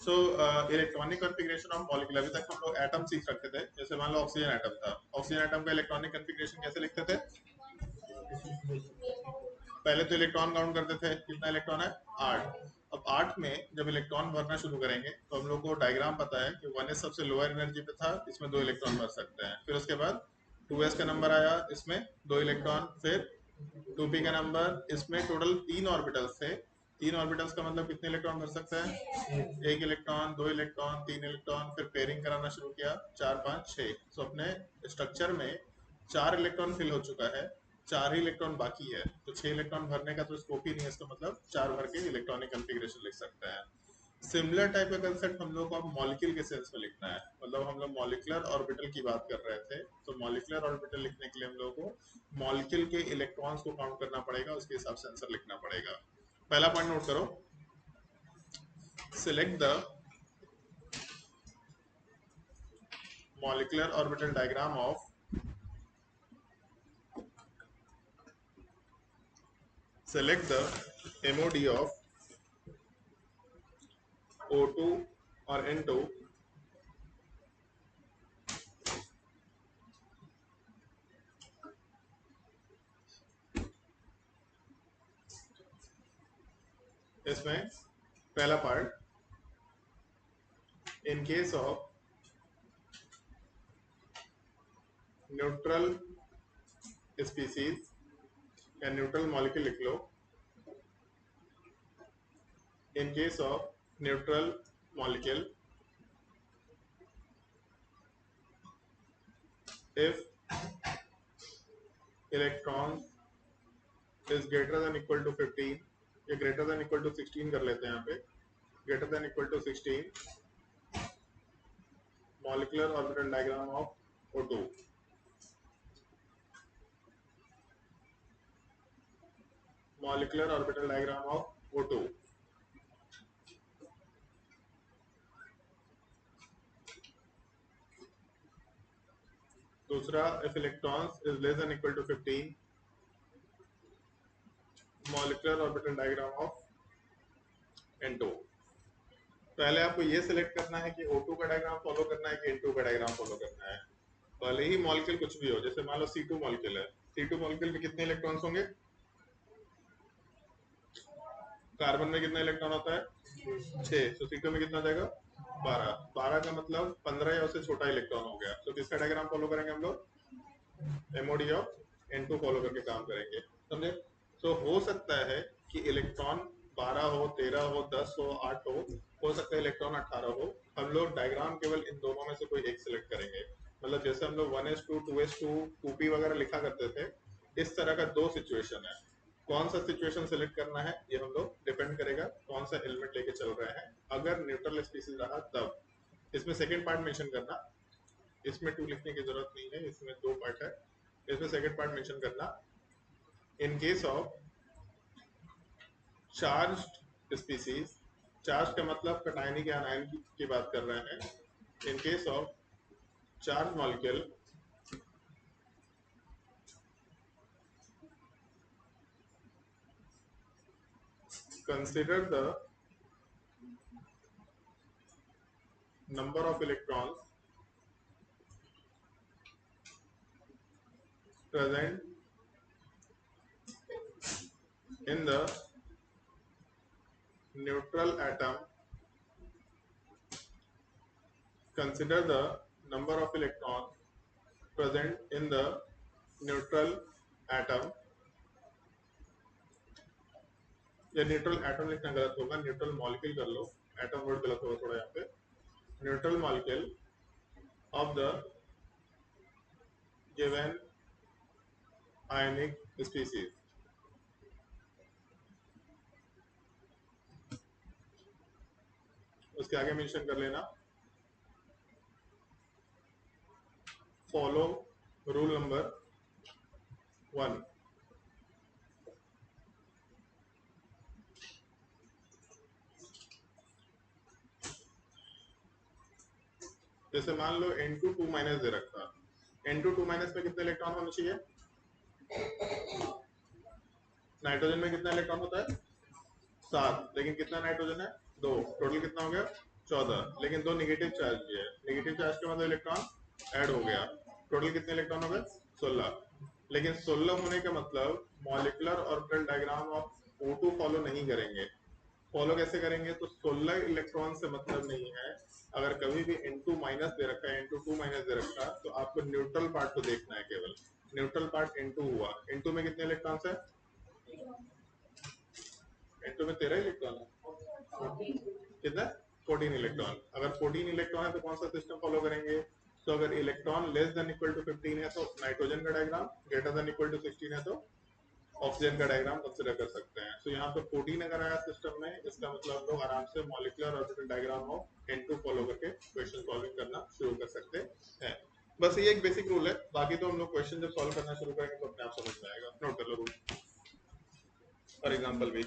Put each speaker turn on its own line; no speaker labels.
So electronic configuration of molecule, अभी तक हम लोग एटम सीख रखते थे। जैसे मान लो ऑक्सीजन एटम था, ऑक्सीजन एटम का इलेक्ट्रॉनिक कॉन्फ़िगरेशन कैसे लिखते थे? पहले तो इलेक्ट्रॉन काउंट करते थे, कितना इलेक्ट्रॉन है? 8। अब 8 में जब इलेक्ट्रॉन भरना शुरू करेंगे तो हम लोग को डायग्राम पता है कि 1s सबसे लोअर एनर्जी पे था, इसमें 2 इलेक्ट्रॉन भर सकते हैं। फिर उसके बाद 2s का नंबर आया, इसमें 2 इलेक्ट्रॉन। फिर 2p का नंबर, इसमें टोटल 3 ऑर्बिटल्स थे। 3 ऑर्बिटल्स का मतलब कितने इलेक्ट्रॉन भर सकते हैं? 1 इलेक्ट्रॉन, 2 इलेक्ट्रॉन, 3 इलेक्ट्रॉन। फिर पेयरिंग कराना शुरू किया, 4 5 6। तो अपने स्ट्रक्चर में 4 इलेक्ट्रॉन फिल हो चुका है, 4 ही इलेक्ट्रॉन बाकी है। तो 6 इलेक्ट्रॉन भरने का तो स्कोप ही नहीं है, इसका मतलब 4 भर के इलेक्ट्रॉनिक कॉन्फ़िगरेशन लिख सकते हैं। सिमिलर टाइप का कंसेप्ट हम लोग को अब मॉलिक्यूल के सेंस में लिखना है। मतलब हम लोग मॉलिक्यूलर ऑर्बिटल की बात कर रहे थे, तो मॉलिक्यूलर ऑर्बिटल लिखने के लिए हम लोग को मॉलिक्यूल के इलेक्ट्रॉन्स को काउंट करना पड़ेगा, उसके हिसाब से आंसर लिखना पड़ेगा। पहला पॉइंट नोट करो, select the molecular orbital diagram of select the MOD of O2 or N2 इसमें पहला part, in case of neutral species या न्यूट्रल मॉलिक्यूल लिख लो। In case of neutral molecule, if electron is greater than equal to 15 या greater than equal to 16 कर लेते हैं यहाँ पे, greater than equal to 16, molecular orbital diagram of O2। Molecular orbital diagram of O2। दूसरा, if electrons is less than equal to 15, molecular orbital diagram of N2। पहले आपको ये सिलेक्ट करना है कि O2 का डायग्राम फॉलो करना है कि N2 का डायग्राम फॉलो करना है। भले ही मॉलिक्यूल कुछ भी हो, जैसे मान लो C2 मॉलिक्यूल है, C2 मॉलिक्यूल में कितने इलेक्ट्रॉन्स होंगे? कार्बन में कितना इलेक्ट्रॉन होता है? 6। तो C2 में कितना जाएगा? 12। 12 का मतलब 15 या उससे छोटा इलेक्ट्रॉन हो गया। तो किसका डायग्राम फॉलो करेंगे हम लोग? MOD ऑफ N2 फॉलो करके काम करेंगे, समझे? तो हो सकता है कि इलेक्ट्रॉन 12 हो, 13 हो, 10 हो, 8 हो सकता है इलेक्ट्रॉन 18 हो। हम लोग डायग्राम केवल इन दोनों में से कोई एक सिलेक्ट करेंगे। मतलब जैसे हम लोग 1s2, 2s2, 2p वगैरह लिखा करते थे, इस तरह का 2 सिचुएशन है। कौन सा सिचुएशन सिलेक्ट करना है ये हम लोग डिपेंड करेगा कौन सा एलिमेंट लेके चल रहे हैं। अगर न्यूट्रल स्पीसीज रहा तब इसमें सेकेंड पार्ट मेंशन करना, इसमें 2 लिखने की जरूरत नहीं है, इसमें 2 पार्ट है। इसमें सेकेंड पार्ट मेंशन करना, इन case of charged species, charge का मतलब कटायनिक या आनायन की बात कर रहे हैं। इन case of charge molecule, consider the number of electrons present in the neutral atom. Consider the number of electrons present in the neutral atom. या न्यूट्रल एटम लिखना गलत होगा, न्यूट्रल मॉलिक्यूल कर लो, एटम वर्ड गलत होगा थोड़ा यहाँ पे। Neutral molecule of the given ionic species. उसके आगे मेंशन कर लेना, फॉलो रूल नंबर 1। जैसे मान लो N2 2- दे रखा, N2 2- में कितने इलेक्ट्रॉन होने चाहिए? नाइट्रोजन में कितना इलेक्ट्रॉन होता है? 7। लेकिन कितना नाइट्रोजन है? 2। टोटल कितना हो गया? 14, लेकिन 2 नेगेटिव चार्ज भी है। नेगेटिव चार्ज का मतलब इलेक्ट्रॉन ऐड हो गया। टोटल कितने इलेक्ट्रॉन हो गए? 16। लेकिन 16 होने का मतलब molecular orbital diagram of O2 follow नहीं करेंगे। फॉलो कैसे करेंगे? तो 16 इलेक्ट्रॉन से मतलब नहीं है। अगर कभी भी N2 माइनस दे रखा है, N2 2 माइनस दे रखा है, तो आपको न्यूट्रल पार्ट को देखना है केवल। न्यूट्रल पार्ट N2 हुआ। N2 में कितने इलेक्ट्रॉन्स है? N2 में 13 इलेक्ट्रॉन है। कितना? 14 इलेक्ट्रॉन। अगर 14 इलेक्ट्रॉन है तो कौन सा सिस्टम फॉलो करेंगे? तो अगर electron less than equal to 15 है तो नाइट्रोजन का diagram, greater than equal to 16 है तो ऑक्सीजन का डायग्राम कंसिडर कर सकते हैं। तो यहाँ पे 14 अगर आया सिस्टम में, इसका मतलब हम लोग आराम से molecular orbital diagram of N2 follow करके क्वेश्चन सॉल्विंग करना शुरू कर सकते हैं। बस ये एक बेसिक रूल है, बाकी तो हम लोग क्वेश्चन जब सॉल्व करना शुरू करेंगे तो अपने आप समझ में आएगा। नोट कर लो रूल, फॉर एग्जाम्पल भी